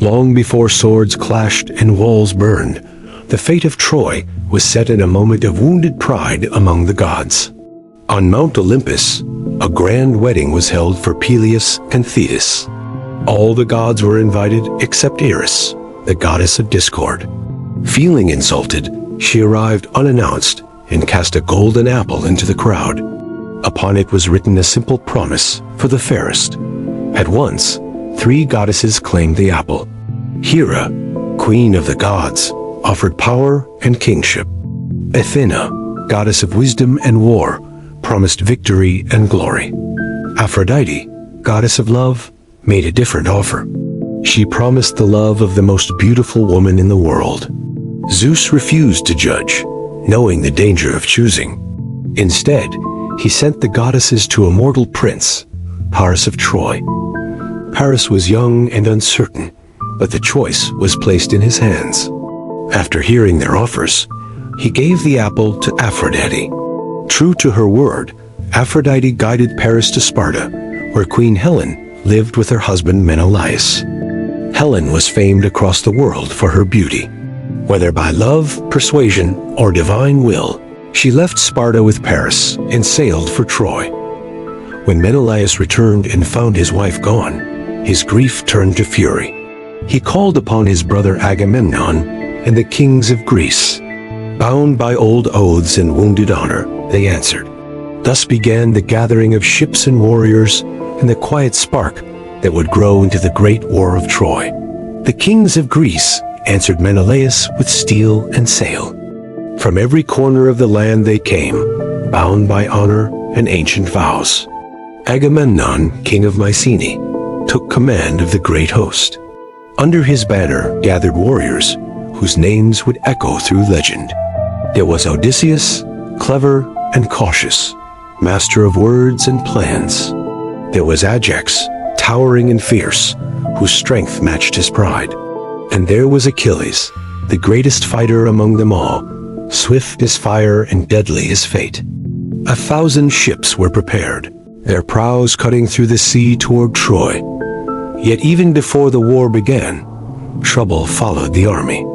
Long before swords clashed and walls burned, the fate of Troy was set in a moment of wounded pride among the gods. On Mount Olympus, a grand wedding was held for Peleus and Thetis. All the gods were invited except Eris, the goddess of discord. Feeling insulted, she arrived unannounced and cast a golden apple into the crowd. Upon it was written a simple promise for the fairest. At once, 3 goddesses claimed the apple. Hera, queen of the gods, offered power and kingship. Athena, goddess of wisdom and war, promised victory and glory. Aphrodite, goddess of love, made a different offer. She promised the love of the most beautiful woman in the world. Zeus refused to judge, knowing the danger of choosing. Instead, he sent the goddesses to a mortal prince, Paris of Troy. Paris was young and uncertain, but the choice was placed in his hands. After hearing their offers, he gave the apple to Aphrodite. True to her word, Aphrodite guided Paris to Sparta, where Queen Helen lived with her husband Menelaus. Helen was famed across the world for her beauty. Whether by love, persuasion, or divine will, she left Sparta with Paris and sailed for Troy. When Menelaus returned and found his wife gone, his grief turned to fury. He called upon his brother Agamemnon and the kings of Greece. Bound by old oaths and wounded honor, they answered. Thus began the gathering of ships and warriors and the quiet spark that would grow into the great war of Troy. The kings of Greece answered Menelaus with steel and sail. From every corner of the land they came, bound by honor and ancient vows. Agamemnon, king of Mycenae, took command of the great host. Under his banner gathered warriors whose names would echo through legend. There was Odysseus, clever and cautious, master of words and plans. There was Ajax, towering and fierce, whose strength matched his pride. And there was Achilles, the greatest fighter among them all, swift as fire and deadly as fate. 1,000 ships were prepared, their prows cutting through the sea toward Troy. Yet even before the war began, trouble followed the army.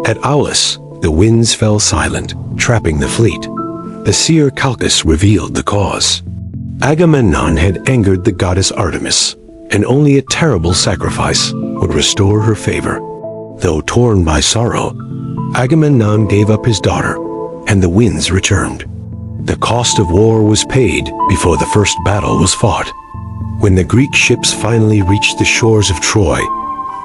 At Aulis, the winds fell silent, trapping the fleet. The seer Calchas revealed the cause. Agamemnon had angered the goddess Artemis, and only a terrible sacrifice would restore her favor. Though torn by sorrow, Agamemnon gave up his daughter, and the winds returned. The cost of war was paid before the first battle was fought. When the Greek ships finally reached the shores of Troy,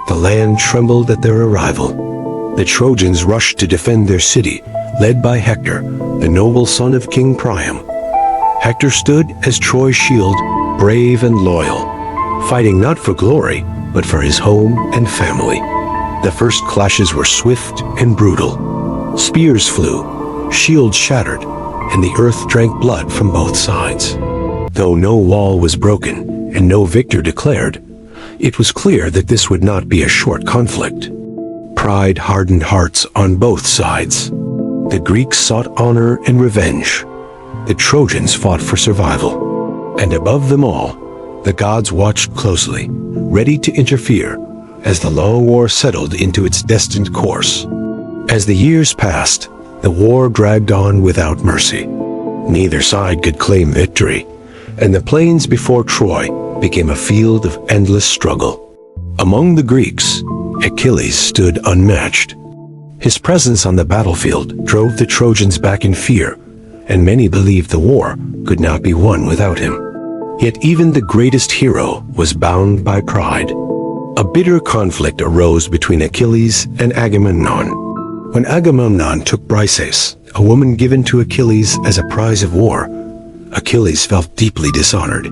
the land trembled at their arrival. The Trojans rushed to defend their city, led by Hector, the noble son of King Priam. Hector stood as Troy's shield, brave and loyal, fighting not for glory, but for his home and family. The first clashes were swift and brutal. Spears flew, shields shattered, and the earth drank blood from both sides. Though no wall was broken and no victor declared, it was clear that this would not be a short conflict. Pride hardened hearts on both sides. The Greeks sought honor and revenge. The Trojans fought for survival. And above them all, the gods watched closely, ready to interfere as the long war settled into its destined course. As the years passed, the war dragged on without mercy. Neither side could claim victory, and the plains before Troy became a field of endless struggle. Among the Greeks, Achilles stood unmatched. His presence on the battlefield drove the Trojans back in fear, and many believed the war could not be won without him. Yet even the greatest hero was bound by pride. A bitter conflict arose between Achilles and Agamemnon. When Agamemnon took Briseis, a woman given to Achilles as a prize of war, Achilles felt deeply dishonored.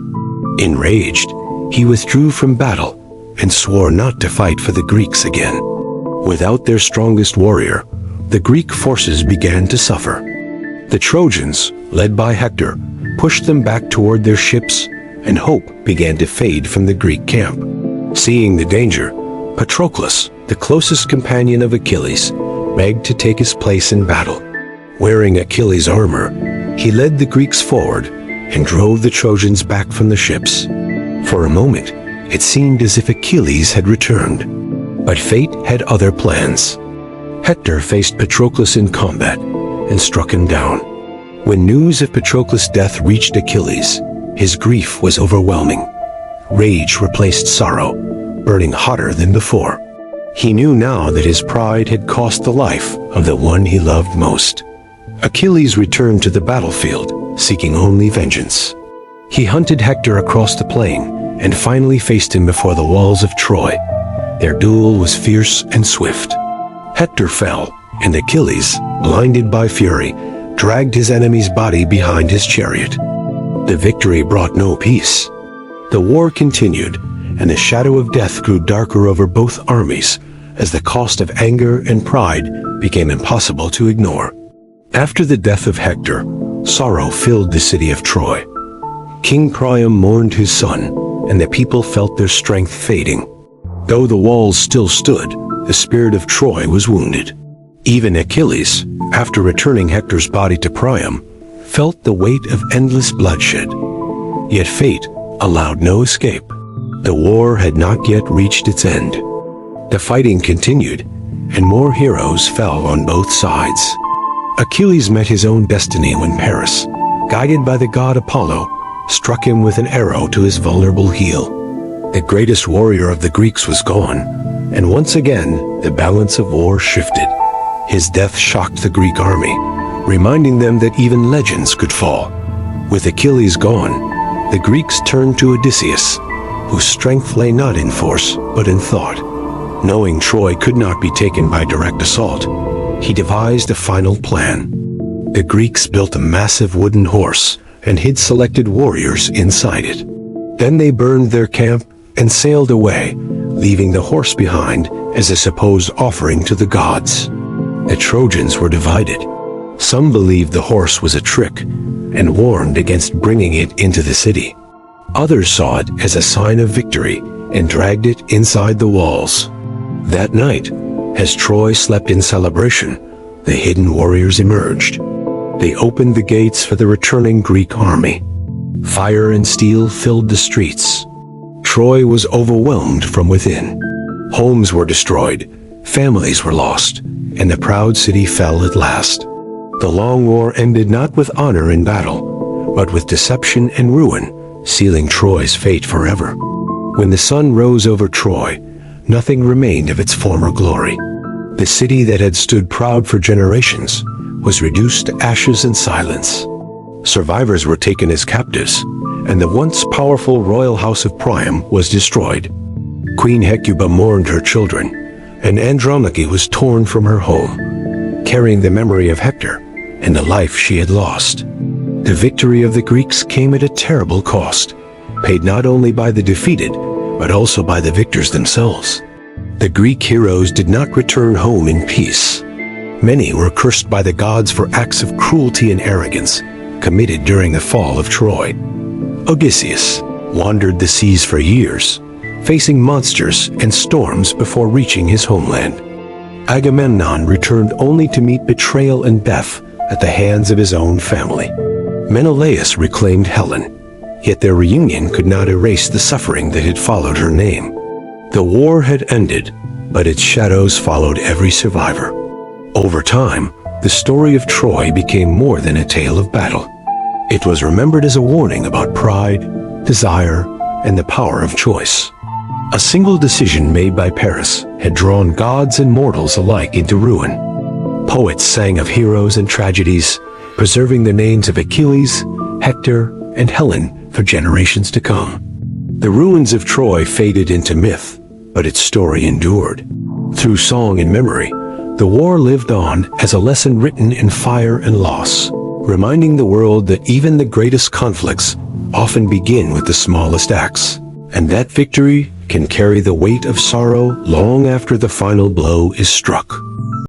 Enraged, he withdrew from battle and swore not to fight for the Greeks again. Without their strongest warrior, the Greek forces began to suffer. The Trojans, led by Hector, pushed them back toward their ships, and hope began to fade from the Greek camp. Seeing the danger, Patroclus, the closest companion of Achilles, begged to take his place in battle. Wearing Achilles' armor, he led the Greeks forward and drove the Trojans back from the ships. For a moment, it seemed as if Achilles had returned. But fate had other plans. Hector faced Patroclus in combat and struck him down. When news of Patroclus' death reached Achilles, his grief was overwhelming. Rage replaced sorrow, burning hotter than before. He knew now that his pride had cost the life of the one he loved most. Achilles returned to the battlefield, seeking only vengeance. He hunted Hector across the plain and finally faced him before the walls of Troy. Their duel was fierce and swift. Hector fell, and Achilles, blinded by fury, dragged his enemy's body behind his chariot. The victory brought no peace. The war continued, and the shadow of death grew darker over both armies as the cost of anger and pride became impossible to ignore. After the death of Hector, sorrow filled the city of Troy. King Priam mourned his son, and the people felt their strength fading. Though the walls still stood, the spirit of Troy was wounded. Even Achilles, after returning Hector's body to Priam, felt the weight of endless bloodshed. Yet fate allowed no escape. The war had not yet reached its end. The fighting continued, and more heroes fell on both sides. Achilles met his own destiny when Paris, guided by the god Apollo, struck him with an arrow to his vulnerable heel. The greatest warrior of the Greeks was gone, and once again the balance of war shifted. His death shocked the Greek army, reminding them that even legends could fall. With Achilles gone, the Greeks turned to Odysseus, whose strength lay not in force, but in thought. Knowing Troy could not be taken by direct assault, he devised a final plan. The Greeks built a massive wooden horse and hid selected warriors inside it. Then they burned their camp and sailed away, leaving the horse behind as a supposed offering to the gods. The Trojans were divided. Some believed the horse was a trick and warned against bringing it into the city. Others saw it as a sign of victory and dragged it inside the walls. That night, as Troy slept in celebration, the hidden warriors emerged. They opened the gates for the returning Greek army. Fire and steel filled the streets. Troy was overwhelmed from within. Homes were destroyed, families were lost, and the proud city fell at last. The long war ended not with honor in battle, but with deception and ruin, sealing Troy's fate forever. When the sun rose over Troy, nothing remained of its former glory. The city that had stood proud for generations was reduced to ashes and silence. Survivors were taken as captives, and the once powerful royal house of Priam was destroyed. Queen Hecuba mourned her children, and Andromache was torn from her home, carrying the memory of Hector and the life she had lost. The victory of the Greeks came at a terrible cost, paid not only by the defeated, but also by the victors themselves. The Greek heroes did not return home in peace. Many were cursed by the gods for acts of cruelty and arrogance committed during the fall of Troy. Odysseus wandered the seas for years, facing monsters and storms before reaching his homeland. Agamemnon returned only to meet betrayal and death at the hands of his own family. Menelaus reclaimed Helen, yet their reunion could not erase the suffering that had followed her name. The war had ended, but its shadows followed every survivor. Over time, the story of Troy became more than a tale of battle. It was remembered as a warning about pride, desire, and the power of choice. A single decision made by Paris had drawn gods and mortals alike into ruin. Poets sang of heroes and tragedies, preserving the names of Achilles, Hector, and Helen for generations to come. The ruins of Troy faded into myth, but its story endured. Through song and memory, the war lived on as a lesson written in fire and loss, reminding the world that even the greatest conflicts often begin with the smallest acts, and that victory can carry the weight of sorrow long after the final blow is struck.